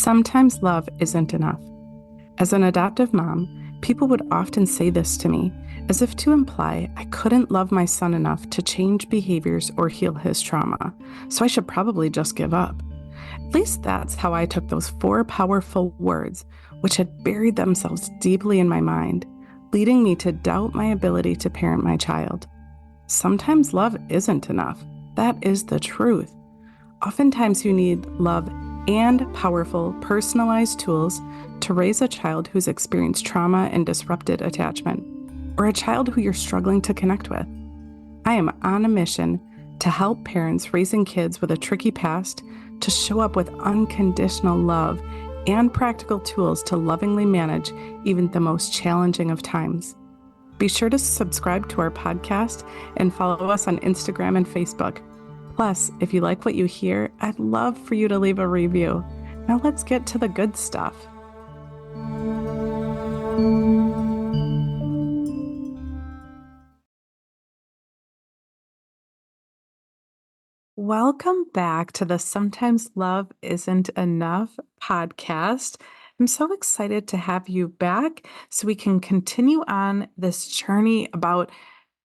Sometimes love isn't enough. As an adoptive mom, people would often say this to me, as if to imply I couldn't love my son enough to change behaviors or heal his trauma, so I should probably just give up. At least that's how I took those four powerful words, which had buried themselves deeply in my mind, leading me to doubt my ability to parent my child. Sometimes love isn't enough. That is the truth. Oftentimes, you need love and powerful, personalized tools to raise a child who's experienced trauma and disrupted attachment, or a child who you're struggling to connect with. I am on a mission to help parents raising kids with a tricky past to show up with unconditional love and practical tools to lovingly manage even the most challenging of times. Be sure to subscribe to our podcast and follow us on Instagram and Facebook. Plus, if you like what you hear, I'd love for you to leave a review. Now let's get to the good stuff. Welcome back to the Sometimes Love Isn't Enough podcast. I'm so excited to have you back so we can continue on this journey about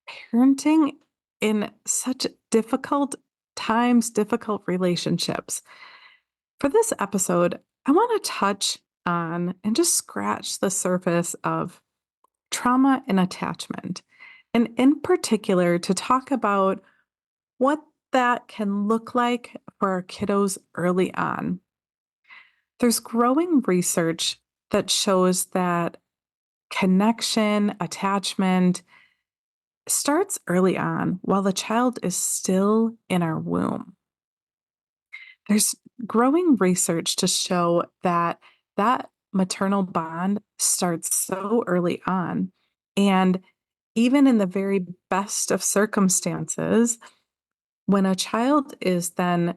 parenting in such difficult times, difficult relationships. For this episode, I want to touch on and just scratch the surface of trauma and attachment, and in particular, to talk about what that can look like for our kiddos early on. There's growing research that shows that connection, attachment starts early on while the child is still in our womb. There's growing research to show that that maternal bond starts so early on. And even in the very best of circumstances, when a child is then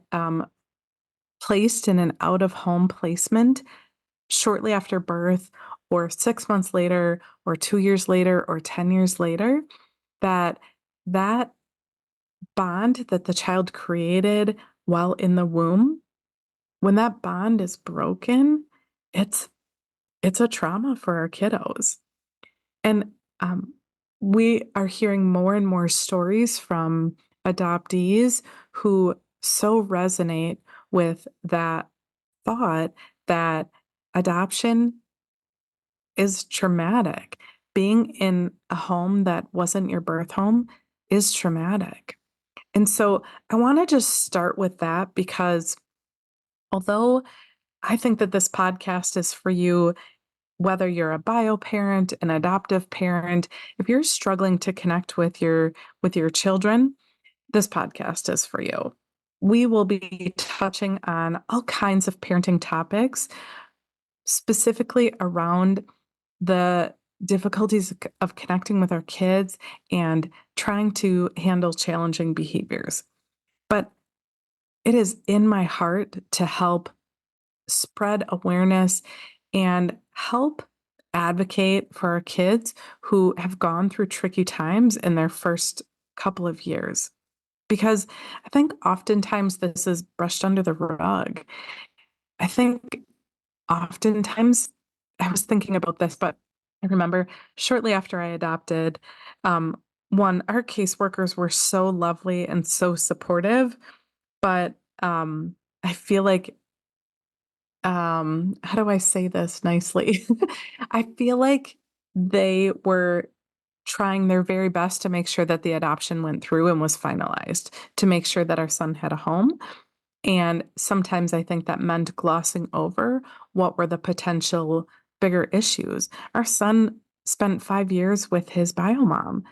placed in an out of home placement shortly after birth, or 6 months later, or 2 years later, or 10 years later, that bond that the child created while in the womb, when that bond is broken, it's it's a trauma for our kiddos. And we are hearing more and more stories from adoptees who so resonate with that thought that adoption is traumatic. Being in a home that wasn't your birth home is traumatic. And so I want to just start with that because although I think that this podcast is for you, whether you're a bio parent, an adoptive parent, if you're struggling to connect with your children, this podcast is for you. We will be touching on all kinds of parenting topics, specifically around the difficulties of connecting with our kids and trying to handle challenging behaviors. But it is in my heart to help spread awareness and help advocate for our kids who have gone through tricky times in their first couple of years. Because I think oftentimes this is brushed under the rug. I think oftentimes, I was thinking about this, but I remember shortly after I adopted, um, one, our caseworkers were so lovely and so supportive, but I feel like how do I say this nicely? I feel like they were trying their very best to make sure that the adoption went through and was finalized, to make sure that our son had a home. And sometimes I think that meant glossing over what were the potential bigger issues. Our son spent 5 years with his bio mom.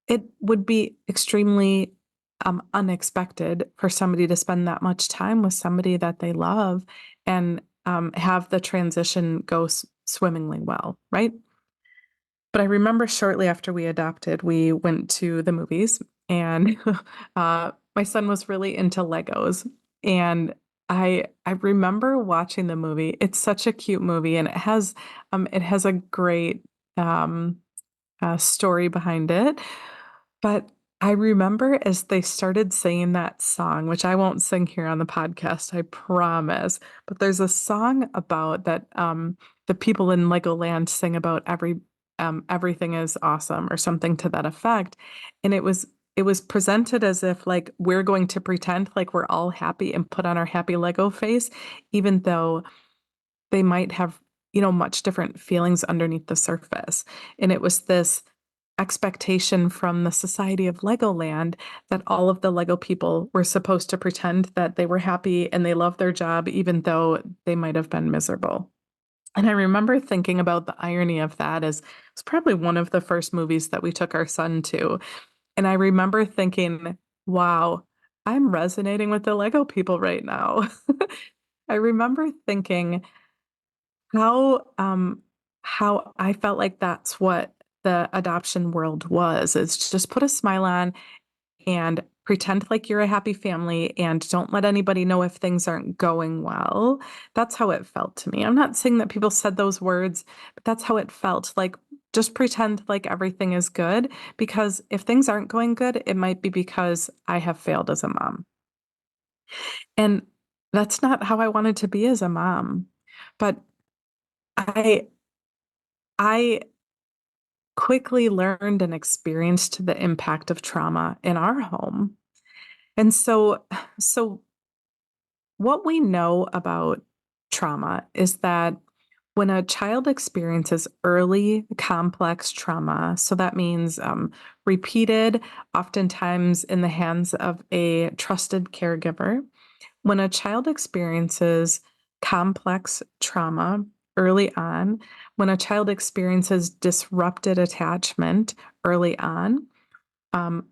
It would be extremely unexpected for somebody to spend that much time with somebody that they love and have the transition go swimmingly well, right? But I remember shortly after we adopted, we went to the movies, and my son was really into Legos. And I remember watching the movie. It's such a cute movie, and it has a great story behind it. But I remember as they started saying that song, which I won't sing here on the podcast, I promise, but there's a song about that, the people in Legoland sing about everything is awesome or something to that effect, and it was presented as if, like, we're going to pretend like we're all happy and put on our happy Lego face, even though they might have, much different feelings underneath the surface, and it was this expectation from the Society of Legoland that all of the Lego people were supposed to pretend that they were happy and they loved their job even though they might have been miserable. And I remember thinking about the irony of that as it's probably one of the first movies that we took our son to. And I remember thinking, wow, I'm resonating with the Lego people right now. I remember thinking how, how I felt like that's what the adoption world was, is just put a smile on and pretend like you're a happy family and don't let anybody know if things aren't going well. That's how it felt to me. I'm not saying that people said those words, but that's how it felt. Like, just pretend like everything is good because if things aren't going good, it might be because I have failed as a mom. And that's not how I wanted to be as a mom. But I I quickly learned and experienced the impact of trauma in our home. And so what we know about trauma is that when a child experiences early complex trauma, so that means repeated, oftentimes in the hands of a trusted caregiver, when a child experiences complex trauma early on, when a child experiences disrupted attachment early on,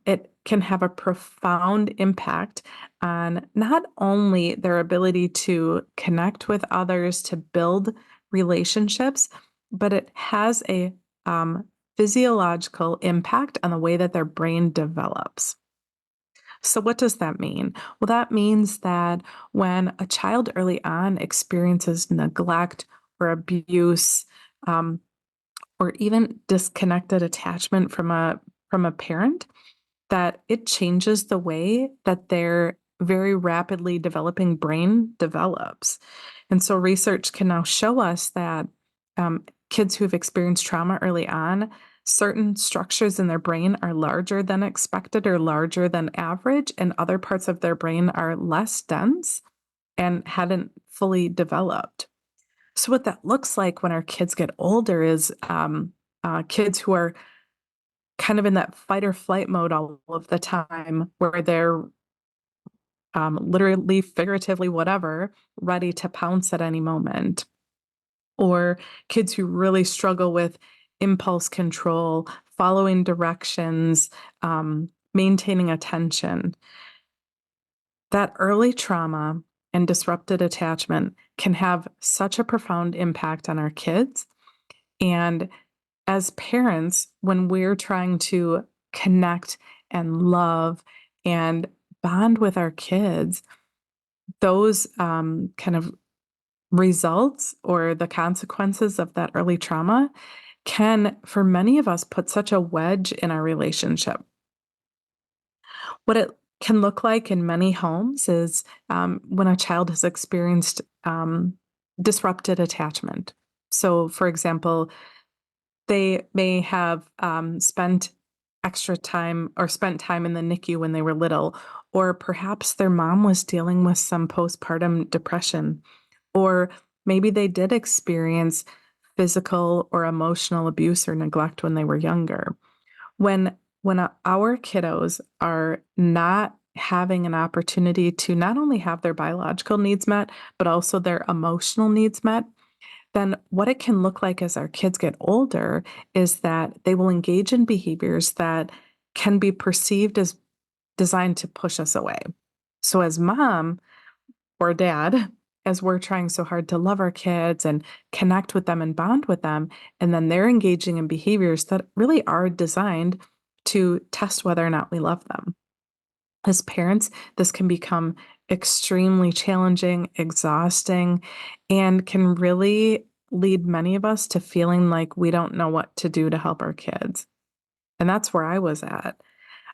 it can have a profound impact on not only their ability to connect with others, to build relationships, but it has a um, physiological impact on the way that their brain develops. So, what does that mean? Well, that means that when a child early on experiences neglect or abuse, um, or even disconnected attachment from a parent, that it changes the way that their very rapidly developing brain develops. And so research can now show us that kids who've experienced trauma early on, certain structures in their brain are larger than expected or larger than average, and other parts of their brain are less dense and hadn't fully developed. So, what that looks like when our kids get older is kids who are kind of in that fight or flight mode all of the time, where they're literally, figuratively, whatever, ready to pounce at any moment. Or kids who really struggle with impulse control, following directions, maintaining attention. That early trauma and disrupted attachment can have such a profound impact on our kids. And as parents, when we're trying to connect and love and bond with our kids, those kind of results or the consequences of that early trauma can, for many of us, put such a wedge in our relationship. What it can look like in many homes is when a child has experienced disrupted attachment. So, for example, they may have, spent extra time or spent time in the NICU when they were little, or perhaps their mom was dealing with some postpartum depression, or maybe they did experience physical or emotional abuse or neglect when they were younger. When our kiddos are not having an opportunity to not only have their biological needs met, but also their emotional needs met, then what it can look like as our kids get older is that they will engage in behaviors that can be perceived as designed to push us away. So, as mom or dad, as we're trying so hard to love our kids and connect with them and bond with them, and then they're engaging in behaviors that really are designed to test whether or not we love them. As parents, this can become extremely challenging, exhausting, and can really lead many of us to feeling like we don't know what to do to help our kids. And that's where I was at.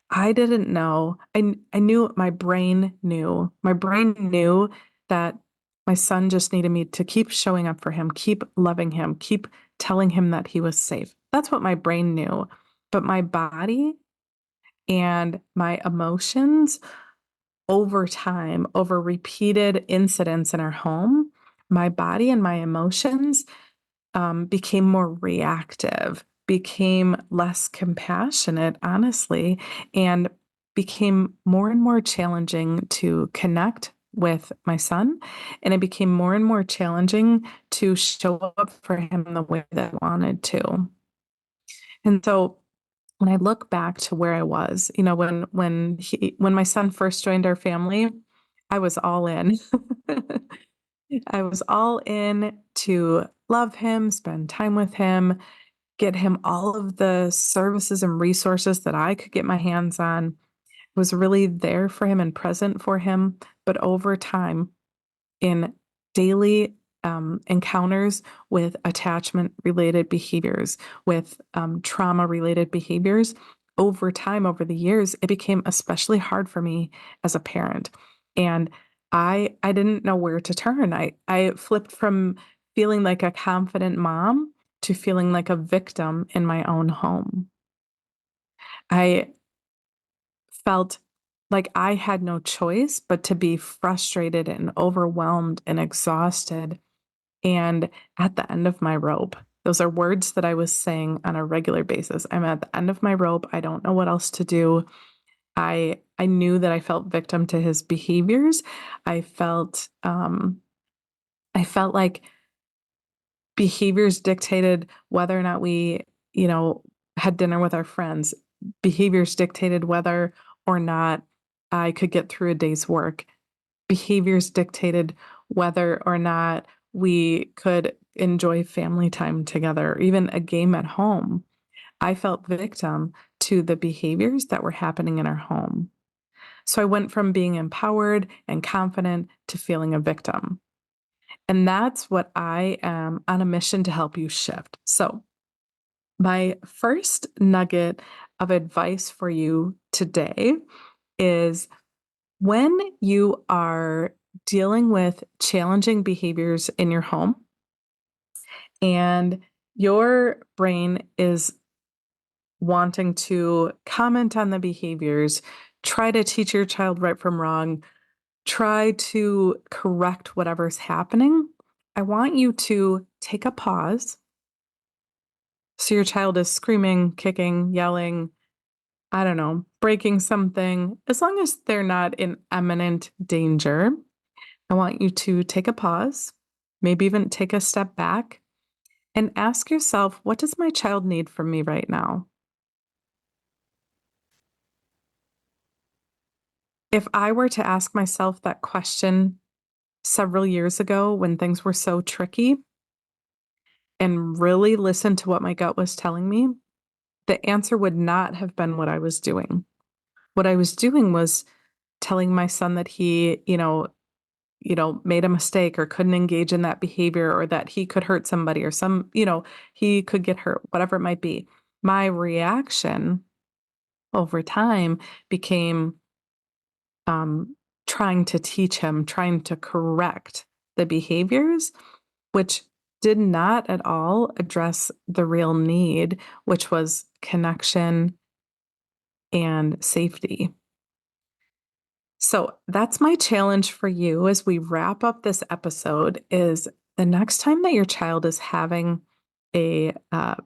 I didn't know. I knew my brain knew. My brain knew that my son just needed me to keep showing up for him, keep loving him, keep telling him that he was safe. That's what my brain knew. But my body and my emotions over time, over repeated incidents in our home, my body and my emotions became more reactive, became less compassionate, honestly, and became more and more challenging to connect with my son. And it became more and more challenging to show up for him the way that I wanted to. And so when I look back to where I was, when my son first joined our family, I was all in. I was all in to love him, spend time with him, get him all of the services and resources that I could get my hands on. Was really there for him and present for him. But over time, in daily encounters with attachment related behaviors, with trauma related behaviors, over time, over the years, it became especially hard for me as a parent. And I didn't know where to turn. I flipped from feeling like a confident mom to feeling like a victim in my own home. I felt like I had no choice but to be frustrated and overwhelmed and exhausted and at the end of my rope. Those are words that I was saying on a regular basis. I'm at the end of my rope. I don't know what else to do. I knew that I felt victim to his behaviors. I felt I felt like behaviors dictated whether or not we, you know, had dinner with our friends. Behaviors dictated whether or not I could get through a day's work. Behaviors dictated whether or not we could enjoy family time together, or even a game at home. I felt victim to the behaviors that were happening in our home. So I went from being empowered and confident to feeling a victim. And that's what I am on a mission to help you shift. So, my first nugget of advice for you today is when you are dealing with challenging behaviors in your home and your brain is wanting to comment on the behaviors, try to teach your child right from wrong, try to correct whatever's happening, I want you to take a pause. So your child is screaming, kicking, yelling, I don't know, breaking something, as long as they're not in imminent danger. I want you to take a pause, maybe even take a step back and ask yourself, what does my child need from me right now? If I were to ask myself that question several years ago when things were so tricky and really listen to what my gut was telling me, the answer would not have been what I was doing. What I was doing was telling my son that he, made a mistake or couldn't engage in that behavior or that he could hurt somebody or he could get hurt, whatever it might be. My reaction over time became um, trying to teach him, trying to correct the behaviors, which did not at all address the real need, which was connection and safety. So that's my challenge for you as we wrap up this episode is the next time that your child is having a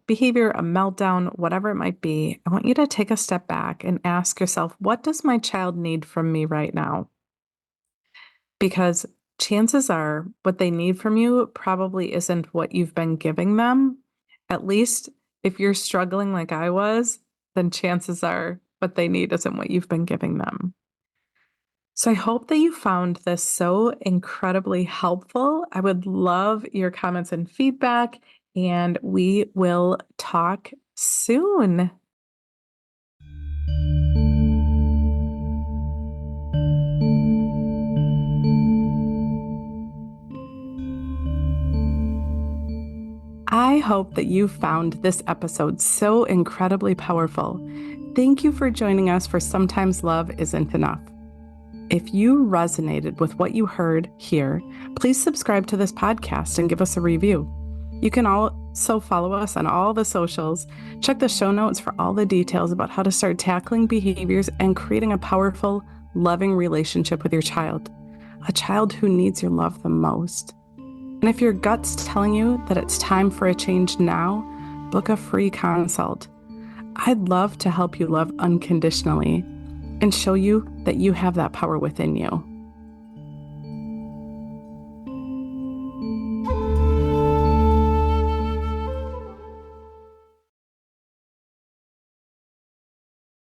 behavior, a meltdown, whatever it might be, I want you to take a step back and ask yourself, what does my child need from me right now? Because chances are what they need from you probably isn't what you've been giving them. At least if you're struggling like I was, then chances are what they need isn't what you've been giving them. So I hope that you found this so incredibly helpful. I would love your comments and feedback, and we will talk soon. I hope that you found this episode so incredibly powerful. Thank you for joining us for Sometimes Love Isn't Enough. If you resonated with what you heard here, please subscribe to this podcast and give us a review. You can also follow us on all the socials. Check the show notes for all the details about how to start tackling behaviors and creating a powerful, loving relationship with your child, a child who needs your love the most. And if your gut's telling you that it's time for a change now, book a free consult. I'd love to help you love unconditionally and show you that you have that power within you.